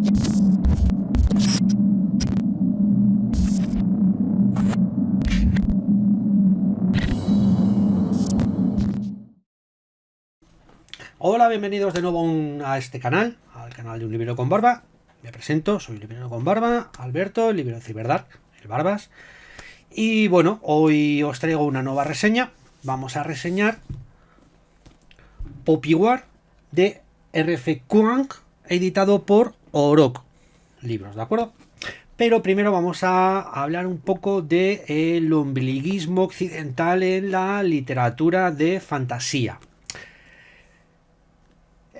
Hola, bienvenidos de nuevo a este canal, al canal de Un Librero con Barba. Me presento, soy Un Librero con Barba, Alberto, el librero de Ciberdark, el Barbas. Y bueno, hoy os traigo una nueva reseña. Vamos a reseñar Poppy War de R.F. Kuang, editado por Orok Libros, ¿de acuerdo? Pero primero vamos a hablar un poco del ombliguismo occidental en la literatura de fantasía.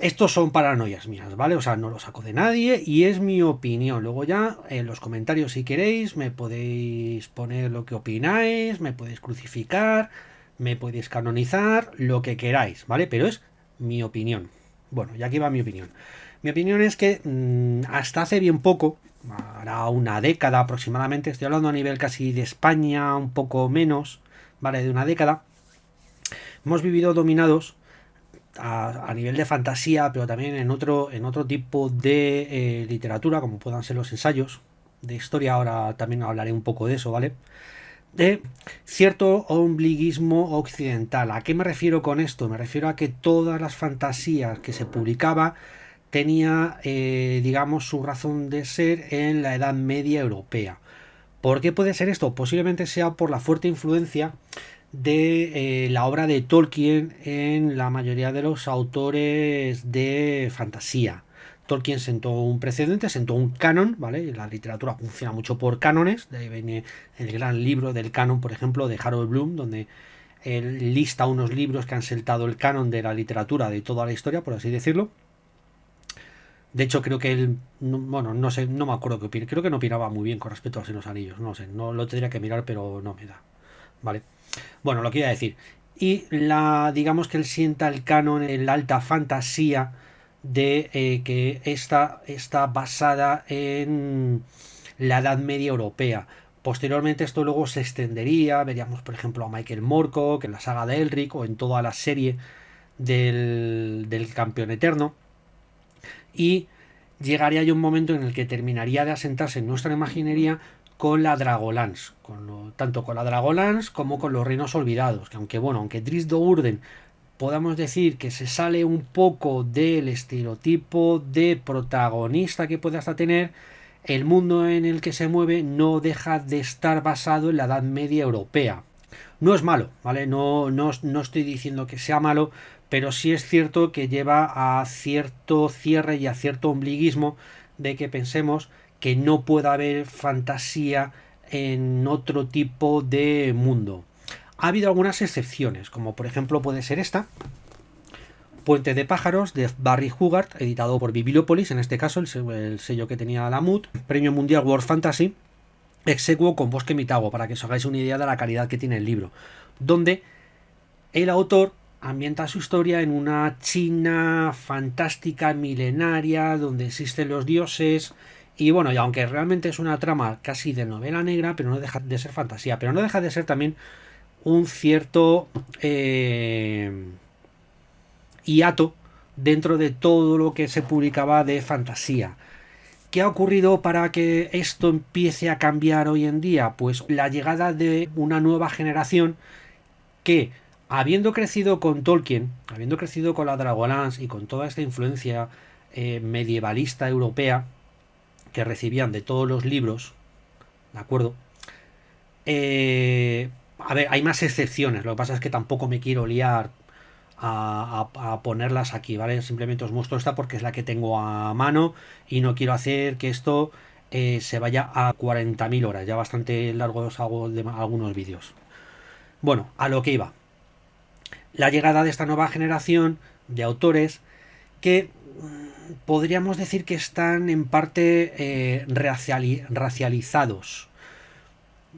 Estos son paranoias mías, ¿vale? O sea, no lo saco de nadie y es mi opinión. Luego ya en los comentarios, si queréis, me podéis poner lo que opináis, me podéis crucificar, me podéis canonizar, lo que queráis, ¿vale? Pero es mi opinión. Bueno, ya aquí va mi opinión. Mi opinión es que hasta hace bien poco, hará una década aproximadamente, estoy hablando a nivel casi de España, un poco menos, ¿vale? De una década, hemos vivido dominados a nivel de fantasía, pero también en otro tipo de literatura, como puedan ser los ensayos de historia. Ahora también hablaré un poco de eso, ¿vale? De cierto ombliguismo occidental. ¿A qué me refiero con esto? Me refiero a que todas las fantasías que se publicaba tenía, digamos, su razón de ser en la Edad Media europea. ¿Por qué puede ser esto? Posiblemente sea por la fuerte influencia de la obra de Tolkien en la mayoría de los autores de fantasía. Tolkien sentó un precedente, sentó un canon, ¿vale? La literatura funciona mucho por cánones, de ahí viene el gran libro del canon, por ejemplo, de Harold Bloom, donde él lista unos libros que han sentado el canon de la literatura de toda la historia, por así decirlo. De hecho, creo que él, bueno, no sé, no me acuerdo qué opina, creo que no opinaba muy bien con respecto a los Senos Anillos, no sé, no lo tendría que mirar, pero no me da, ¿vale? Bueno, lo que iba a decir. Y digamos que él sienta el canon en la alta fantasía de que esta está basada en la Edad Media europea. Posteriormente esto luego se extendería, veríamos por ejemplo a Michael Moorcock en la saga de Elric o en toda la serie del Campeón Eterno. Y llegaría ya un momento en el que terminaría de asentarse en nuestra imaginería con la Dragonlance, tanto con la Dragonlance como con los Reinos Olvidados, que aunque Drizzt Do'Urden podamos decir que se sale un poco del estereotipo de protagonista que puede hasta tener, el mundo en el que se mueve no deja de estar basado en la Edad Media europea. No es malo, ¿vale? No estoy diciendo que sea malo, pero sí es cierto que lleva a cierto cierre y a cierto ombliguismo de que pensemos que no pueda haber fantasía en otro tipo de mundo. Ha habido algunas excepciones, como por ejemplo puede ser esta, Puente de pájaros de Barry Hogarth, editado por Bibliópolis, en este caso el sello que tenía la MUT, Premio Mundial World Fantasy, execuo con Bosque Mitago, para que os hagáis una idea de la calidad que tiene el libro, donde el autor ambienta su historia en una China fantástica, milenaria, donde existen los dioses. Y bueno, y aunque realmente es una trama casi de novela negra, pero no deja de ser fantasía, pero no deja de ser también un cierto hiato dentro de todo lo que se publicaba de fantasía. ¿Qué ha ocurrido para que esto empiece a cambiar hoy en día? Pues la llegada de una nueva generación que, habiendo crecido con Tolkien, habiendo crecido con la Dragonlance y con toda esta influencia medievalista europea que recibían de todos los libros, ¿de acuerdo? A ver, hay más excepciones, lo que pasa es que tampoco me quiero liar a ponerlas aquí, ¿vale? Simplemente os muestro esta porque es la que tengo a mano y no quiero hacer que esto se vaya a 40.000 horas, ya bastante largos hago de algunos vídeos. Bueno, a lo que iba. La llegada de esta nueva generación de autores que podríamos decir que están en parte racializados.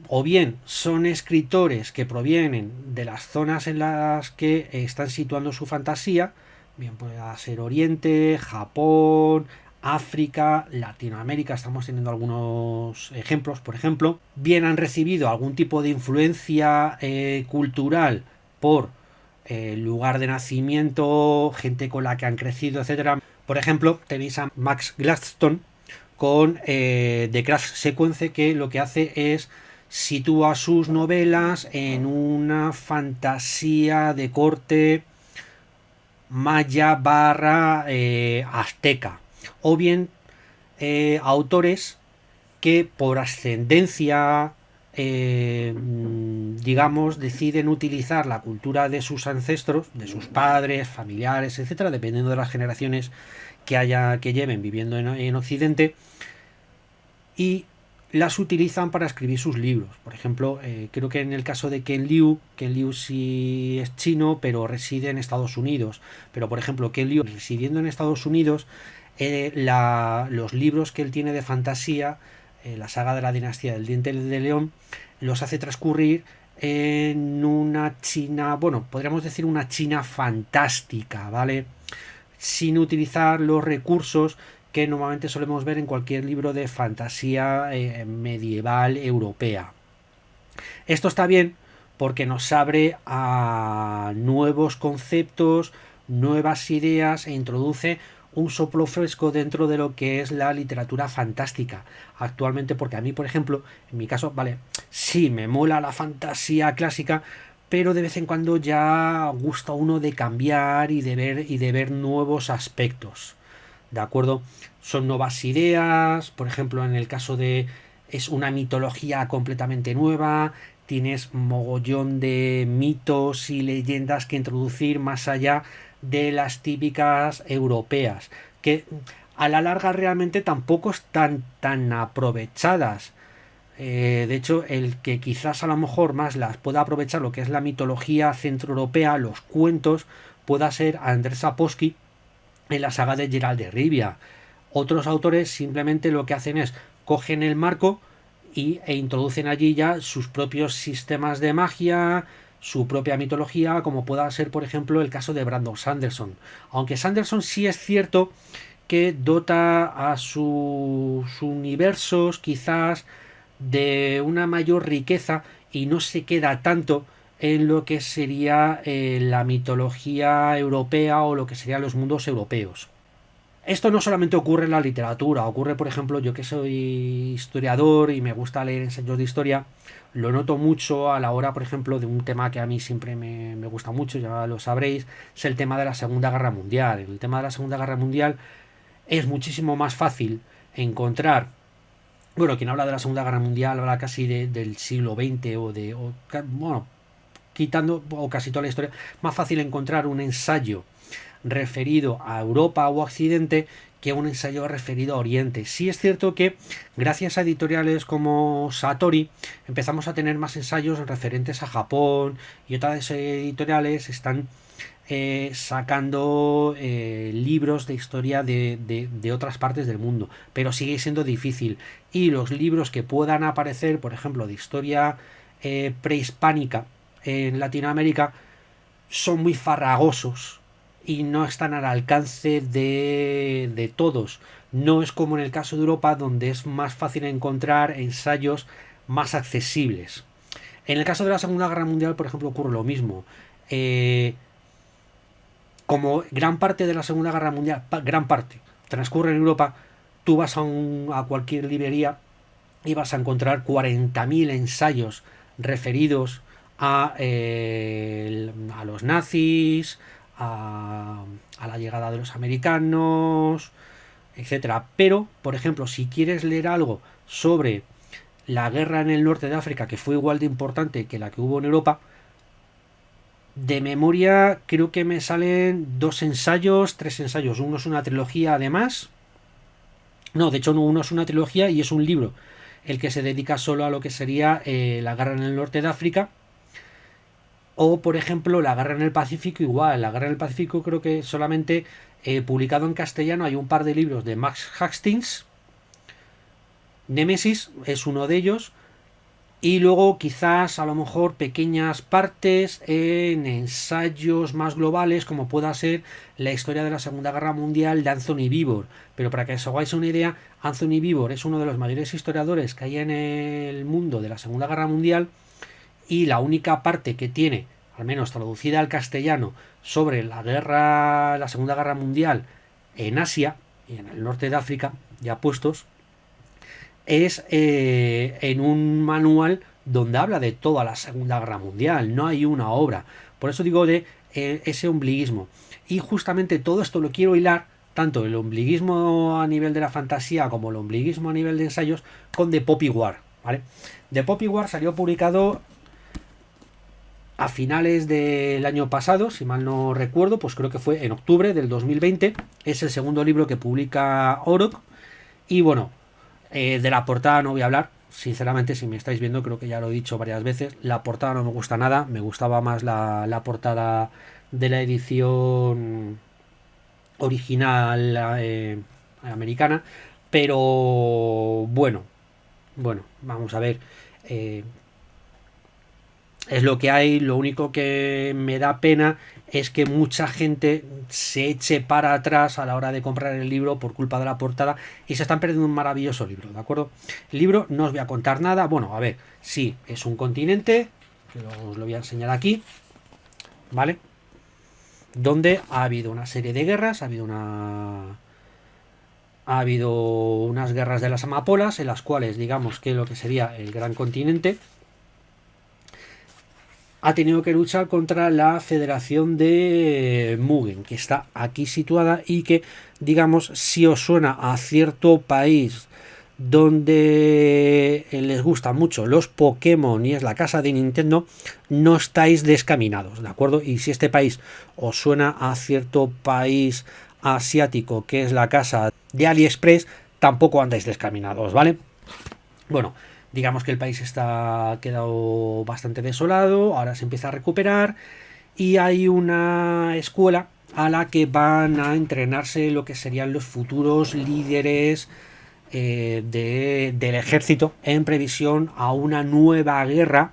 O bien son escritores que provienen de las zonas en las que están situando su fantasía, bien puede ser Oriente, Japón, África, Latinoamérica, estamos teniendo algunos ejemplos, por ejemplo, bien han recibido algún tipo de influencia cultural por lugar de nacimiento, gente con la que han crecido, etcétera. Por ejemplo, tenéis a Max Gladstone, con The Craft Sequence, que lo que hace es sitúa sus novelas en una fantasía de corte maya barra azteca, o bien autores que por ascendencia, digamos, deciden utilizar la cultura de sus ancestros, de sus padres, familiares, etcétera, dependiendo de las generaciones que lleven viviendo en Occidente, y las utilizan para escribir sus libros. Por ejemplo, creo que en el caso de Ken Liu sí es chino, pero reside en Estados Unidos. Pero, por ejemplo, Ken Liu, residiendo en Estados Unidos, los libros que él tiene de fantasía, la saga de la dinastía del Diente de León, los hace transcurrir en una China, bueno, podríamos decir una China fantástica, ¿vale? Sin utilizar los recursos que normalmente solemos ver en cualquier libro de fantasía medieval europea. Esto está bien porque nos abre a nuevos conceptos, nuevas ideas e introduce un soplo fresco dentro de lo que es la literatura fantástica actualmente, porque a mí, por ejemplo, en mi caso, vale, sí me mola la fantasía clásica, pero de vez en cuando ya gusta uno de cambiar y de ver nuevos aspectos. ¿De acuerdo? Son nuevas ideas, por ejemplo, en el caso de es una mitología completamente nueva, tienes mogollón de mitos y leyendas que introducir más allá de las típicas europeas, que a la larga realmente tampoco están tan aprovechadas. De hecho, el que quizás a lo mejor más las pueda aprovechar lo que es la mitología centroeuropea, los cuentos, pueda ser Andrzej Sapkowski en la saga de Geralt de Rivia. Otros autores simplemente lo que hacen es cogen el marco e introducen allí ya sus propios sistemas de magia, su propia mitología, como pueda ser, por ejemplo, el caso de Brandon Sanderson. Aunque Sanderson sí es cierto que dota a sus universos quizás de una mayor riqueza y no se queda tanto en lo que sería la mitología europea o lo que serían los mundos europeos. Esto no solamente ocurre en la literatura, ocurre, por ejemplo, yo que soy historiador y me gusta leer ensayos de historia, lo noto mucho a la hora, por ejemplo, de un tema que a mí siempre me gusta mucho, ya lo sabréis, es el tema de la Segunda Guerra Mundial. En el tema de la Segunda Guerra Mundial es muchísimo más fácil encontrar, bueno, quien habla de la Segunda Guerra Mundial habla casi del siglo XX bueno, quitando o casi toda la historia, más fácil encontrar un ensayo referido a Europa o Occidente que un ensayo referido a Oriente. Sí es cierto que gracias a editoriales como Satori empezamos a tener más ensayos referentes a Japón, y otras editoriales están sacando libros de historia de otras partes del mundo, pero sigue siendo difícil, y los libros que puedan aparecer, por ejemplo, de historia prehispánica en Latinoamérica, son muy farragosos y no están al alcance de todos. No es como en el caso de Europa, donde es más fácil encontrar ensayos más accesibles. En el caso de la Segunda Guerra Mundial, por ejemplo, ocurre lo mismo. Como gran parte de la Segunda Guerra Mundial, gran parte, transcurre en Europa, tú vas a cualquier librería y vas a encontrar 40.000 ensayos referidos a los nazis, a la llegada de los americanos, etcétera. Pero, por ejemplo, si quieres leer algo sobre la guerra en el norte de África, que fue igual de importante que la que hubo en Europa, de memoria creo que me salen 2 ensayos, 3 ensayos. Uno es una trilogía además. No, de hecho no, uno es una trilogía y es un libro el que se dedica solo a lo que sería la guerra en el norte de África. O, por ejemplo, la guerra en el Pacífico, igual. La guerra en el Pacífico creo que solamente publicado en castellano hay un par de libros de Max Hastings. Némesis es uno de ellos. Y luego quizás a lo mejor pequeñas partes en ensayos más globales, como pueda ser la historia de la Segunda Guerra Mundial de Anthony Beevor. Pero para que os hagáis una idea, Anthony Beevor es uno de los mayores historiadores que hay en el mundo de la Segunda Guerra Mundial, y la única parte que tiene, al menos traducida al castellano, sobre la Segunda Guerra Mundial en Asia y en el norte de África, ya puestos, es en un manual donde habla de toda la Segunda Guerra Mundial, no hay una obra. Por eso digo de ese ombliguismo. Y justamente todo esto lo quiero hilar, tanto el ombliguismo a nivel de la fantasía como el ombliguismo a nivel de ensayos, con The Poppy War, ¿vale? The Poppy War salió publicado a finales del año pasado, si mal no recuerdo, pues creo que fue en octubre del 2020. Es el segundo libro que publica Orok. Y bueno, de la portada no voy a hablar. Sinceramente, si me estáis viendo, creo que ya lo he dicho varias veces. La portada no me gusta nada. Me gustaba más la portada de la edición original americana. Pero bueno, vamos a ver. Eh, es lo que hay. Lo único que me da pena es que mucha gente se eche para atrás a la hora de comprar el libro por culpa de la portada y se están perdiendo un maravilloso libro, ¿de acuerdo? El libro no os voy a contar nada. Bueno, a ver, sí, es un continente, que os lo voy a enseñar aquí, ¿vale? Donde ha habido una serie de guerras, ha habido unas guerras de las amapolas en las cuales, digamos que lo que sería el gran continente ha tenido que luchar contra la Federación de Mugen, que está aquí situada y que, digamos, si os suena a cierto país donde les gustan mucho los Pokémon y es la casa de Nintendo, no estáis descaminados, ¿de acuerdo? Y si este país os suena a cierto país asiático que es la casa de AliExpress, tampoco andáis descaminados, ¿vale? Bueno, digamos que el país está quedado bastante desolado, ahora se empieza a recuperar y hay una escuela a la que van a entrenarse lo que serían los futuros líderes del ejército en previsión a una nueva guerra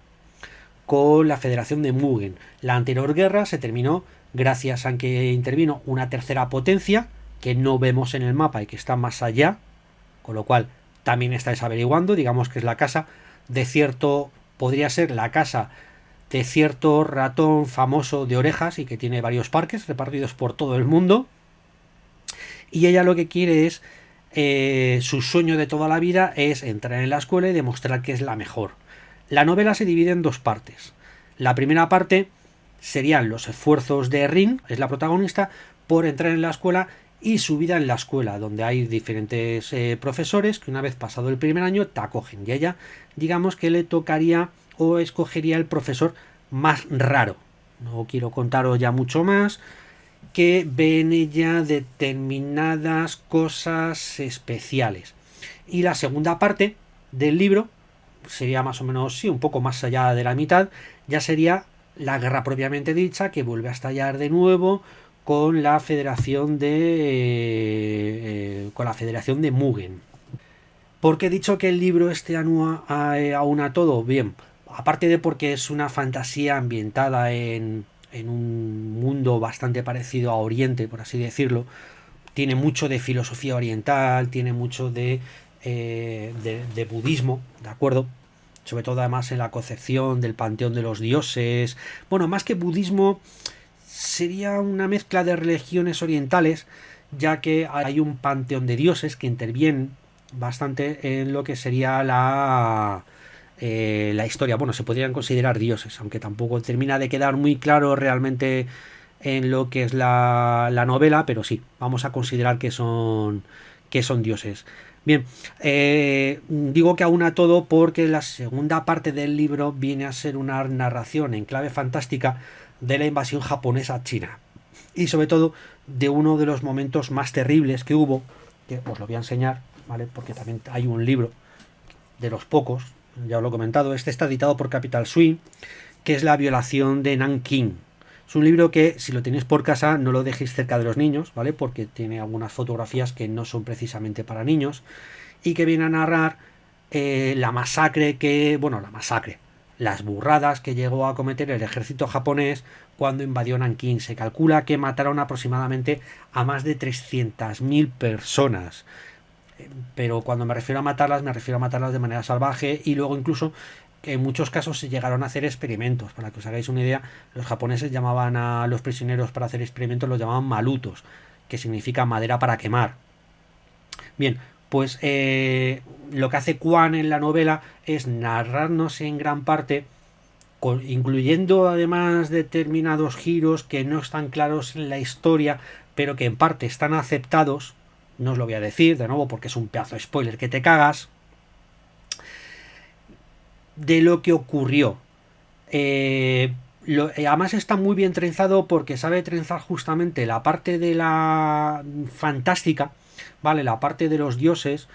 con la Federación de Mugen. La anterior guerra se terminó gracias a que intervino una tercera potencia que no vemos en el mapa y que está más allá, con lo cual también estáis averiguando, digamos que es la casa de cierto, podría ser la casa de cierto ratón famoso de orejas y que tiene varios parques repartidos por todo el mundo. Y ella lo que quiere es, su sueño de toda la vida es entrar en la escuela y demostrar que es la mejor. La novela se divide en dos partes. La primera parte serían los esfuerzos de Rin, es la protagonista, por entrar en la escuela y su vida en la escuela, donde hay diferentes profesores que una vez pasado el primer año te acogen. Y a ella, digamos que le tocaría o escogería el profesor más raro. No quiero contaros ya mucho más, que ve en ella determinadas cosas especiales. Y la segunda parte del libro sería más o menos, sí, un poco más allá de la mitad, ya sería la guerra propiamente dicha, que vuelve a estallar de nuevo con la Federación de Mugen. ¿Por qué he dicho que el libro este aúna todo? Bien, aparte de porque es una fantasía ambientada en un mundo bastante parecido a Oriente, por así decirlo, tiene mucho de filosofía oriental, tiene mucho de budismo, ¿de acuerdo? Sobre todo además en la concepción del panteón de los dioses. Bueno, más que budismo, sería una mezcla de religiones orientales, ya que hay un panteón de dioses que intervienen bastante en lo que sería la historia. Bueno, se podrían considerar dioses, aunque tampoco termina de quedar muy claro realmente en lo que es la novela, pero sí, vamos a considerar que son dioses. Bien, digo que aúna todo porque la segunda parte del libro viene a ser una narración en clave fantástica de la invasión japonesa a China. Y sobre todo de uno de los momentos más terribles que hubo, que os lo voy a enseñar, ¿vale? Porque también hay un libro de los pocos, ya os lo he comentado, este está editado por Capital Swing, que es La violación de Nanking. Es un libro que, si lo tenéis por casa, no lo dejéis cerca de los niños, ¿vale? Porque tiene algunas fotografías que no son precisamente para niños y que viene a narrar la masacre las burradas que llegó a cometer el ejército japonés cuando invadió Nankín. Se calcula que mataron aproximadamente a más de 300.000 personas. Pero cuando me refiero a matarlas de manera salvaje y luego incluso que en muchos casos se llegaron a hacer experimentos. Para que os hagáis una idea, los japoneses llamaban a los prisioneros para hacer experimentos, los llamaban malutos, que significa madera para quemar. Bien, pues lo que hace Kwan en la novela es narrarnos en gran parte, incluyendo además determinados giros que no están claros en la historia, pero que en parte están aceptados. No os lo voy a decir de nuevo porque es un pedazo de spoiler que te cagas, de lo que ocurrió. Además está muy bien trenzado porque sabe trenzar justamente la parte de la fantástica, ¿vale? La parte de los dioses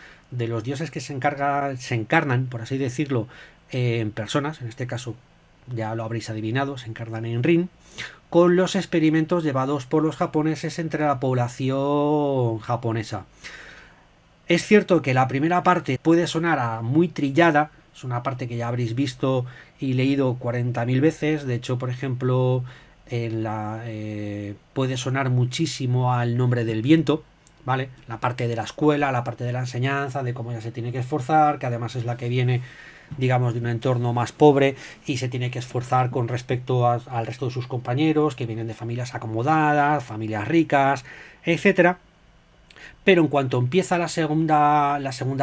que se encarnan, por así decirlo, en personas, en este caso ya lo habréis adivinado, se encarnan en Rin, con los experimentos llevados por los japoneses entre la población japonesa. Es cierto que la primera parte puede sonar a muy trillada, es una parte que ya habréis visto y leído 40.000 veces. De hecho, por ejemplo, puede sonar muchísimo al Nombre del Viento, ¿vale? La parte de la escuela, la parte de la enseñanza, de cómo ella se tiene que esforzar, que además es la que viene, digamos, de un entorno más pobre y se tiene que esforzar con respecto al resto de sus compañeros, que vienen de familias acomodadas, familias ricas, etcétera. Pero en cuanto empieza la segunda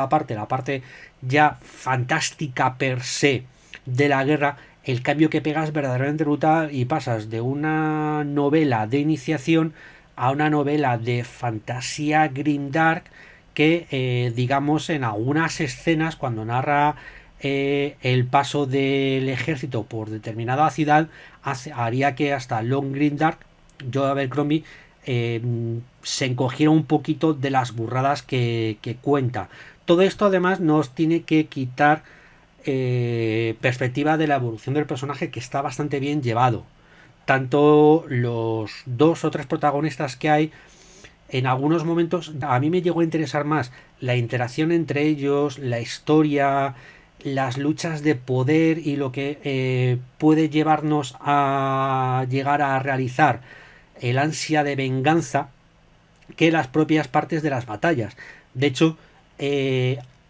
parte, la parte ya fantástica per se de la guerra, el cambio que pegas es verdaderamente brutal y pasas de una novela de iniciación a una novela de fantasía grimdark que, digamos, en algunas escenas, cuando narra el paso del ejército por determinada ciudad, haría que hasta Long Grimdark, Joe Abercrombie, se encogiera un poquito de las burradas que cuenta. Todo esto además nos tiene que quitar perspectiva de la evolución del personaje, que está bastante bien llevado. Tanto los dos o tres protagonistas que hay, en algunos momentos a mí me llegó a interesar más la interacción entre ellos, la historia, las luchas de poder y lo que puede llevarnos a llegar a realizar el ansia de venganza, que las propias partes de las batallas. De hecho,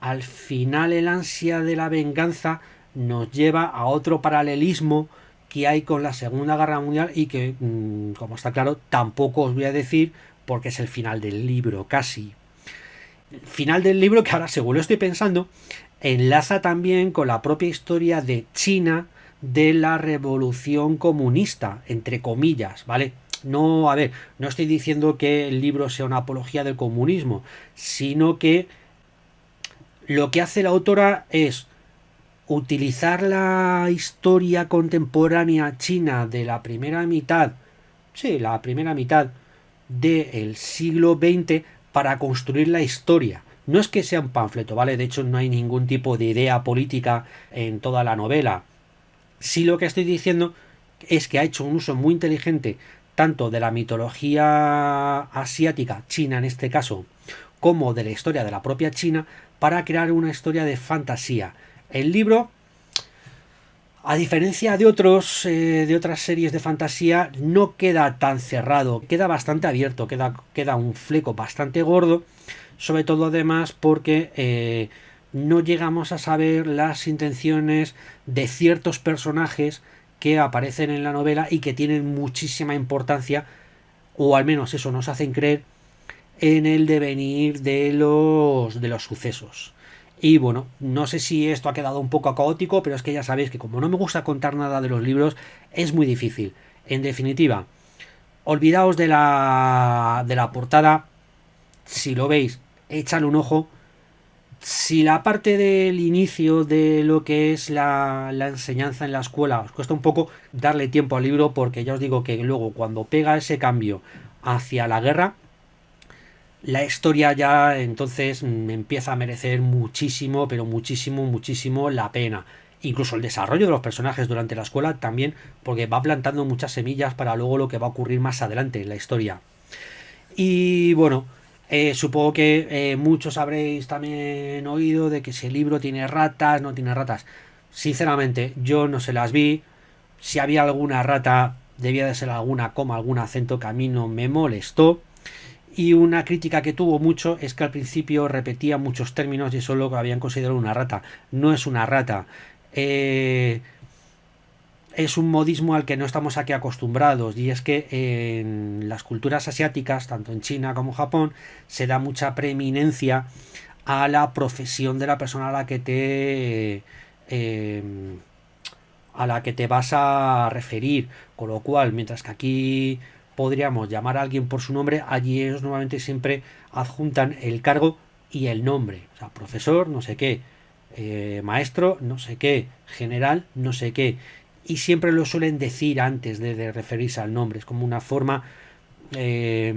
al final el ansia de la venganza nos lleva a otro paralelismo que hay con la Segunda Guerra Mundial y que, como está claro, tampoco os voy a decir porque es el final del libro casi. El final del libro que ahora, según lo estoy pensando, enlaza también con la propia historia de China de la revolución comunista, entre comillas, ¿vale? No, a ver, no estoy diciendo que el libro sea una apología del comunismo, sino que lo que hace la autora es utilizar la historia contemporánea china de la primera mitad, sí, la primera mitad del siglo XX para construir la historia. No es que sea un panfleto, ¿vale? De hecho, no hay ningún tipo de idea política en toda la novela. Sí, lo que estoy diciendo es que ha hecho un uso muy inteligente tanto de la mitología asiática, china en este caso, como de la historia de la propia China, para crear una historia de fantasía. El libro, a diferencia de otras series de fantasía, no queda tan cerrado, queda bastante abierto, queda un fleco bastante gordo, sobre todo además porque no llegamos a saber las intenciones de ciertos personajes que aparecen en la novela y que tienen muchísima importancia, o al menos eso nos hacen creer, en el devenir de los sucesos. Y bueno, no sé si esto ha quedado un poco caótico, pero es que ya sabéis que como no me gusta contar nada de los libros, es muy difícil. En definitiva, olvidaos de la portada. Si lo veis, échale un ojo. Si la parte del inicio de lo que es la enseñanza en la escuela os cuesta un poco, darle tiempo al libro, porque ya os digo que luego cuando pega ese cambio hacia la guerra, la historia ya entonces empieza a merecer muchísimo, pero muchísimo, muchísimo la pena. Incluso el desarrollo de los personajes durante la escuela también, porque va plantando muchas semillas para luego lo que va a ocurrir más adelante en la historia. Y bueno, supongo que muchos habréis también oído de que si el libro tiene ratas, no tiene ratas. Sinceramente, yo no se las vi. Si había alguna rata, debía de ser alguna coma, algún acento que a mí no me molestó. Y una crítica que tuvo mucho es que al principio repetía muchos términos y eso es lo que habían considerado una rata. No es una rata. Es un modismo al que no estamos aquí acostumbrados, y es que en las culturas asiáticas, tanto en China como en Japón, se da mucha preeminencia a la profesión de la persona a la que te vas a referir, con lo cual, mientras que aquí podríamos llamar a alguien por su nombre, allí ellos normalmente siempre adjuntan el cargo y el nombre, o sea, profesor, no sé qué, maestro, no sé qué, general, no sé qué, y siempre lo suelen decir antes de referirse al nombre, es como una forma eh,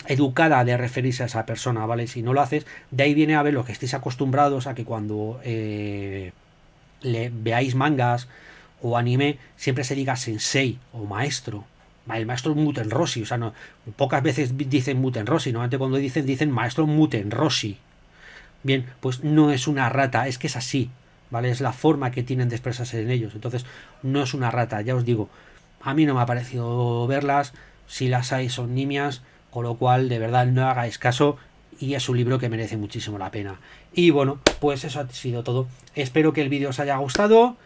educada de referirse a esa persona, ¿vale? Si no lo haces, de ahí viene a ver lo que estéis acostumbrados a que cuando veáis mangas o anime, siempre se diga sensei o maestro. El maestro Muten Rossi, o sea, no, pocas veces dicen Muten Rossi, normalmente cuando dicen maestro Muten Rossi. Bien, pues no es una rata, es que es así, ¿vale? Es la forma que tienen de expresarse en ellos. Entonces, no es una rata, ya os digo. A mí no me ha parecido verlas, si las hay son nimias, con lo cual, de verdad, no hagáis caso y es un libro que merece muchísimo la pena. Y bueno, pues eso ha sido todo. Espero que el vídeo os haya gustado.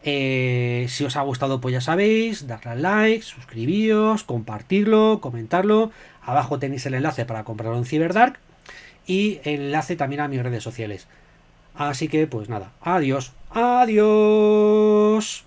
Si os ha gustado, pues ya sabéis, darle al like, suscribíos, compartirlo, comentarlo. Abajo tenéis el enlace para comprarlo en Cyberdark y el enlace también a mis redes sociales. Así que, pues nada, adiós, adiós.